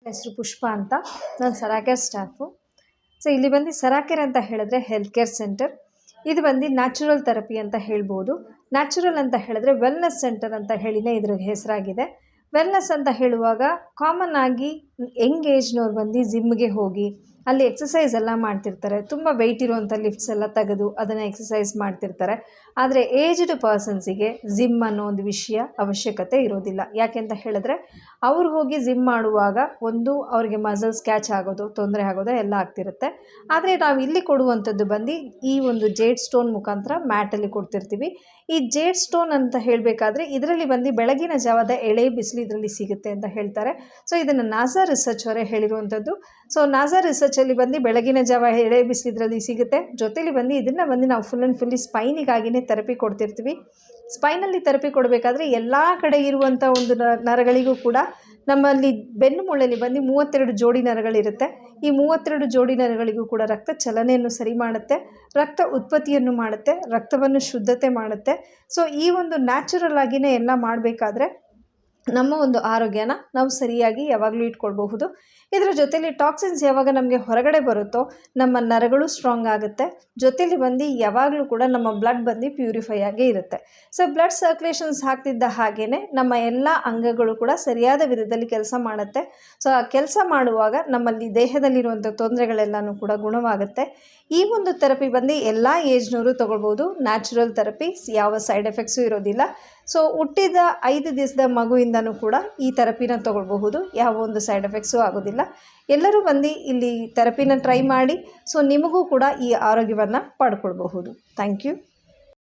ಹೆಸರು ಪುಷ್ಪ ಅಂತ. ನಾನು ಸರಾಕೆರ್ ಸ್ಟಾಫು. ಸೊ ಇಲ್ಲಿ ಬಂದು ಸರಾಕೆರ್ ಅಂತ ಹೇಳಿದ್ರೆ ಹೆಲ್ತ್ ಕೇರ್ ಸೆಂಟರ್. ಇದು ಬಂದು ನ್ಯಾಚುರಲ್ ಥೆರಪಿ ಅಂತ ಹೇಳ್ಬೋದು. ನ್ಯಾಚುರಲ್ ಅಂತ ಹೇಳಿದ್ರೆ ವೆಲ್ನೆಸ್ ಸೆಂಟರ್ ಅಂತ ಹೇಳಿನೇ ಇದ್ರ ಹೆಸರಾಗಿದೆ. ವೆಲ್ನೆಸ್ ಅಂತ ಹೇಳುವಾಗ ಕಾಮನ್ ಆಗಿ ಯಂಗ್ ಏಜ್ನವ್ರು ಬಂದು ಜಿಮ್ಗೆ ಹೋಗಿ ಅಲ್ಲಿ ಎಕ್ಸಸೈಸ್ ಎಲ್ಲ ಮಾಡ್ತಿರ್ತಾರೆ. ತುಂಬ ವೆಯ್ಟ್ ಇರುವಂಥ ಲಿಫ್ಟ್ಸ್ ಎಲ್ಲ ತೆಗೆದು ಅದನ್ನು ಎಕ್ಸಸೈಸ್ ಮಾಡ್ತಿರ್ತಾರೆ. ಆದರೆ ಏಜ್ಡ್ ಪರ್ಸನ್ಸಿಗೆ ಜಿಮ್ ಅನ್ನೋ ಒಂದು ವಿಷಯ ಅವಶ್ಯಕತೆ ಇರೋದಿಲ್ಲ. ಯಾಕೆ ಅಂತ ಹೇಳಿದ್ರೆ ಅವ್ರು ಹೋಗಿ ಜಿಮ್ ಮಾಡುವಾಗ ಒಂದು ಅವ್ರಿಗೆ ಮಸಲ್ಸ್ ಕ್ಯಾಚ್ ಆಗೋದು, ತೊಂದರೆ ಆಗೋದು ಎಲ್ಲ ಆಗ್ತಿರುತ್ತೆ. ಆದರೆ ನಾವು ಇಲ್ಲಿ ಕೊಡುವಂಥದ್ದು ಬಂದು ಈ ಒಂದು ಜೇಡ್ ಸ್ಟೋನ್ ಮುಖಾಂತರ ಮ್ಯಾಟಲ್ಲಿ ಕೊಡ್ತಿರ್ತೀವಿ. ಈ ಜೇಡ್ ಸ್ಟೋನ್ ಅಂತ ಹೇಳಬೇಕಾದ್ರೆ ಇದರಲ್ಲಿ ಬಂದು ಬೆಳಗಿನ ಜಾವದ ಎಳೆ ಬಿಸಿಲು ಇದರಲ್ಲಿ ಸಿಗುತ್ತೆ ಅಂತ ಹೇಳ್ತಾರೆ. ಸೊ ಇದನ್ನು ನಾಸಾ ರಿಸರ್ಚ್ ಅವರೇ ಹೇಳಿರುವಂಥದ್ದು. ಸೊ ನಾಸಾ ರಿಸರ್ಚಲ್ಲಿ ಬಂದು ಬೆಳಗಿನ ಜಾವ ಎಳೆ ಬಿಸಿಲು ಇದರಲ್ಲಿ ಸಿಗುತ್ತೆ. ಜೊತೆಲಿ ಬಂದು ಇದನ್ನು ಬಂದು ನಾವು ಫುಲ್ ಆ್ಯಂಡ್ ಫುಲ್ಲಿ ಸ್ಪೈನಿಗಾಗಿಯೇ ಥೆರಪಿ ಕೊಡ್ತಿರ್ತೀವಿ. ಸ್ಪೈನಲ್ಲಿ ಥೆರಪಿ ಕೊಡಬೇಕಾದ್ರೆ ಎಲ್ಲ ಕಡೆ ಇರುವಂಥ ಒಂದು ನರಗಳಿಗೂ ಕೂಡ ನಮ್ಮಲ್ಲಿ ಬೆನ್ನು ಮೂಳೆಯಲ್ಲಿ ಬಂದು 32 ಜೋಡಿ ನರಗಳಿರುತ್ತೆ. ಈ 32 ಜೋಡಿ ನರಗಳಿಗೂ ಕೂಡ ರಕ್ತ ಚಲನೆಯನ್ನು ಸರಿ ಮಾಡುತ್ತೆ, ರಕ್ತ ಉತ್ಪತ್ತಿಯನ್ನು ಮಾಡುತ್ತೆ, ರಕ್ತವನ್ನು ಶುದ್ಧತೆ ಮಾಡುತ್ತೆ. ಸೊ ಈ ಒಂದು ನ್ಯಾಚುರಲ್ ಆಗಿಯೇ ಎಲ್ಲ ಮಾಡಬೇಕಾದ್ರೆ ನಮ್ಮ ಒಂದು ಆರೋಗ್ಯನ ನಾವು ಸರಿಯಾಗಿ ಯಾವಾಗಲೂ ಇಟ್ಕೊಳ್ಬಹುದು. ಇದರ ಜೊತೆಲಿ ಟಾಕ್ಸಿನ್ಸ್ ಯಾವಾಗ ನಮಗೆ ಹೊರಗಡೆ ಬರುತ್ತೋ ನಮ್ಮ ನರಗಳು ಸ್ಟ್ರಾಂಗ್ ಆಗುತ್ತೆ. ಜೊತೆಲಿ ಬಂದು ಯಾವಾಗಲೂ ಕೂಡ ನಮ್ಮ ಬ್ಲಡ್ ಬಂದು ಪ್ಯೂರಿಫೈ ಆಗೇ ಇರುತ್ತೆ. ಸೊ ಬ್ಲಡ್ ಸರ್ಕ್ಯುಲೇಷನ್ಸ್ ಆಗ್ತಿದ್ದ ಹಾಗೇ ನಮ್ಮ ಎಲ್ಲ ಅಂಗಗಳು ಕೂಡ ಸರಿಯಾದ ವಿಧದಲ್ಲಿ ಕೆಲಸ ಮಾಡುತ್ತೆ. ಸೊ ಆ ಕೆಲಸ ಮಾಡುವಾಗ ನಮ್ಮಲ್ಲಿ ದೇಹದಲ್ಲಿರುವಂಥ ತೊಂದರೆಗಳೆಲ್ಲನೂ ಕೂಡ ಗುಣವಾಗುತ್ತೆ. ಈ ಒಂದು ಥೆರಪಿ ಬಂದು ಎಲ್ಲ ಏಜ್ನವರು ತೊಗೊಳ್ಬೋದು. ನ್ಯಾಚುರಲ್ ಥೆರಪಿ, ಯಾವ ಸೈಡ್ ಎಫೆಕ್ಟ್ಸು ಇರೋದಿಲ್ಲ. ಸೊ ಹುಟ್ಟಿದ 5 ದಿವಸದ ಮಗುವಿಂದನೂ ಕೂಡ ಈ ಥೆರಪಿನ ತೊಗೊಳ್ಬಹುದು. ಯಾವ ಒಂದು ಸೈಡ್ ಎಫೆಕ್ಟ್ಸು ಆಗೋದಿಲ್ಲ. ಎಲ್ಲರೂ ಬಂದು ಇಲ್ಲಿ ಥೆರಪಿನ ಟ್ರೈ ಮಾಡಿ. ಸೊ ನಿಮಗೂ ಕೂಡ ಈ ಆರೋಗ್ಯವನ್ನು ಪಡ್ಕೊಳ್ಬಹುದು. Thank you.